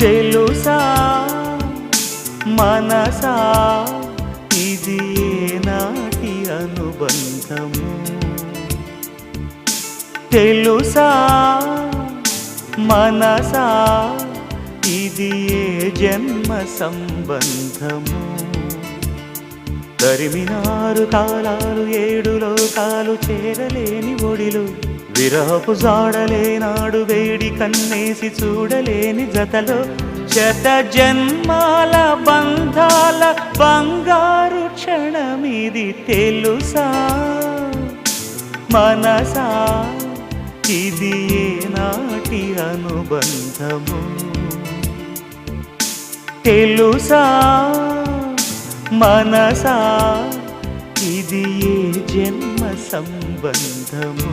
తెలుసా మనసా ఇది ఏనాటి అనుబంధము తెలుసా మనసా ఇది ఏ జన్మ సంబంధము తరిమినారు కాలాలు ఏడు లోకాలు చేరలేని ఒడిలు విరహపు జాడలేనాడు వేడి కన్నేసి చూడలేని జతలో శత జన్మాల బంధాల బంగారు క్షణమిది తెలుసా మనసా ఇది ఏనాటి అనుబంధము తెలుసా మనసా ఇది ఏ జన్మ సంబంధము